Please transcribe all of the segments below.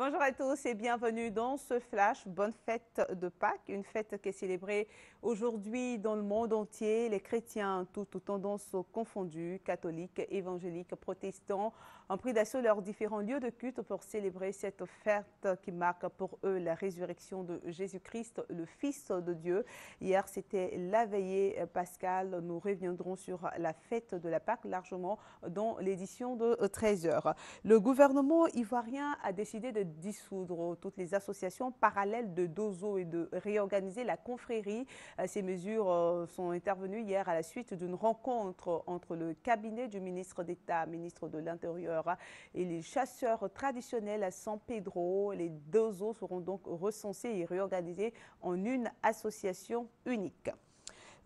Bonjour à tous et bienvenue dans ce flash. Bonne fête de Pâques, une fête qui est célébrée aujourd'hui dans le monde entier. Les chrétiens, toutes tendances confondues, catholiques, évangéliques, protestants, ont pris d'assaut leurs différents lieux de culte pour célébrer cette fête qui marque pour eux la résurrection de Jésus-Christ, le Fils de Dieu. Hier, c'était la veillée pascale. Nous reviendrons sur la fête de la Pâques largement dans l'édition de 13h. Le gouvernement ivoirien a décidé de dissoudre toutes les associations parallèles de Dozo et de réorganiser la confrérie. Ces mesures sont intervenues hier à la suite d'une rencontre entre le cabinet du ministre d'État, ministre de l'Intérieur, et les chasseurs traditionnels à San Pedro. Les Dozo seront donc recensés et réorganisés en une association unique.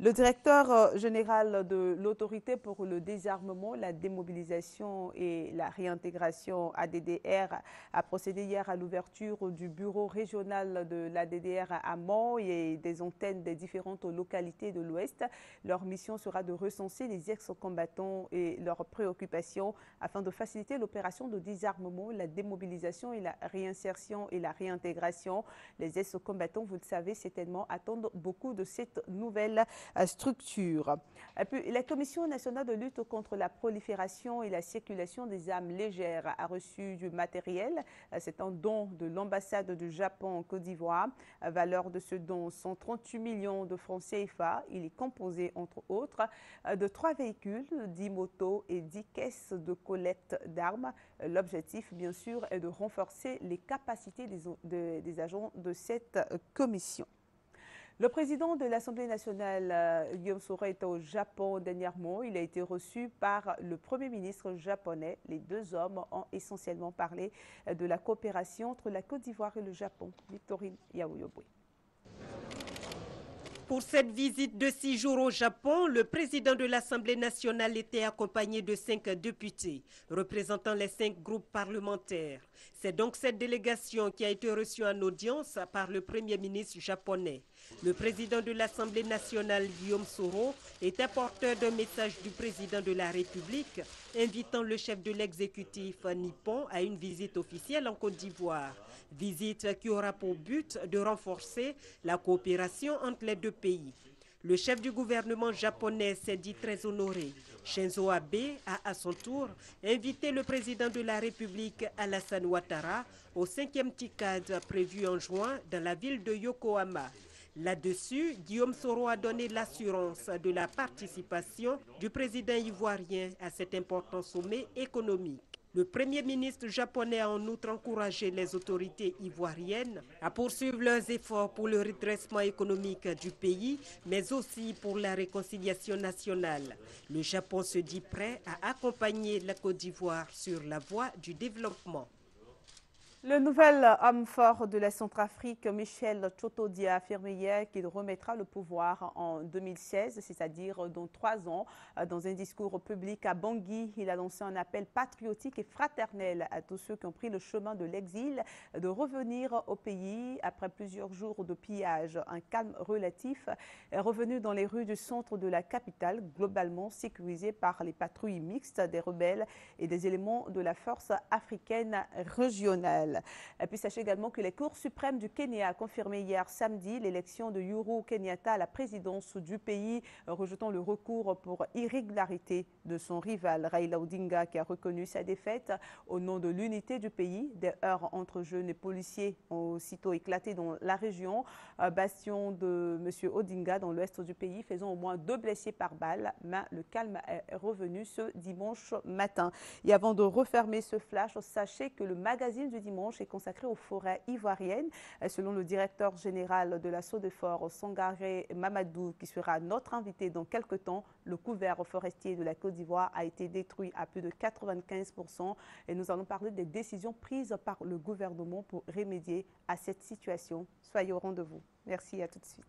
Le directeur général de l'Autorité pour le désarmement, la démobilisation et la réintégration ADDR a procédé hier à l'ouverture du bureau régional de l'ADDR à Mans et des antennes des différentes localités de l'Ouest. Leur mission sera de recenser les ex-combattants et leurs préoccupations afin de faciliter l'opération de désarmement, la démobilisation et la réinsertion et la réintégration. Les ex-combattants, vous le savez certainement, attendent beaucoup de cette nouvelle structure. Et puis, la Commission nationale de lutte contre la prolifération et la circulation des armes légères a reçu du matériel. C'est un don de l'ambassade du Japon en Côte d'Ivoire. Valeur de ce don, 138 millions de francs CFA. Il est composé, entre autres, de 3 véhicules, 10 motos et 10 caisses de collecte d'armes. L'objectif, bien sûr, est de renforcer les capacités des agents de cette commission. Le président de l'Assemblée nationale, Guillaume Soro, est au Japon dernièrement. Il a été reçu par le Premier ministre japonais. Les deux hommes ont essentiellement parlé de la coopération entre la Côte d'Ivoire et le Japon. Victorine Yaouyobwe. Pour cette visite de 6 jours au Japon, le président de l'Assemblée nationale était accompagné de 5 députés, représentant les 5 groupes parlementaires. C'est donc cette délégation qui a été reçue en audience par le Premier ministre japonais. Le président de l'Assemblée nationale, Guillaume Soro, était porteur d'un message du président de la République, invitant le chef de l'exécutif nippon à une visite officielle en Côte d'Ivoire. Visite qui aura pour but de renforcer la coopération entre les deux pays. Le chef du gouvernement japonais s'est dit très honoré. Shinzo Abe a à son tour invité le président de la République, Alassane Ouattara, au 5e TICAD prévu en juin dans la ville de Yokohama. Là-dessus, Guillaume Soro a donné l'assurance de la participation du président ivoirien à cet important sommet économique. Le Premier ministre japonais a en outre encouragé les autorités ivoiriennes à poursuivre leurs efforts pour le redressement économique du pays, mais aussi pour la réconciliation nationale. Le Japon se dit prêt à accompagner la Côte d'Ivoire sur la voie du développement. Le nouvel homme fort de la Centrafrique, Michel Tchotodi, a affirmé hier qu'il remettra le pouvoir en 2016, c'est-à-dire dans 3 ans. Dans un discours public à Bangui, il a lancé un appel patriotique et fraternel à tous ceux qui ont pris le chemin de l'exil de revenir au pays après plusieurs jours de pillage. Un calme relatif est revenu dans les rues du centre de la capitale, globalement sécurisé par les patrouilles mixtes des rebelles et des éléments de la force africaine régionale. Et puis sachez également que les cours suprêmes du Kenya a confirmé hier samedi l'élection de Uhuru Kenyatta à la présidence du pays, rejetant le recours pour irrégularité de son rival Raila Odinga, qui a reconnu sa défaite au nom de l'unité du pays. Des heurts entre jeunes et policiers ont aussitôt éclaté dans la région, bastion de M. Odinga dans l'ouest du pays, faisant au moins 2 blessés par balle. Mais le calme est revenu ce dimanche matin. Et avant de refermer ce flash, sachez que le magazine du dimanche est consacré aux forêts ivoiriennes. Selon le directeur général de la SODEFOR, Sangaré Mamadou, qui sera notre invité dans quelques temps, le couvert forestier de la Côte d'Ivoire a été détruit à plus de 95%. Et nous allons parler des décisions prises par le gouvernement pour remédier à cette situation. Soyez au rendez-vous. Merci, à tout de suite.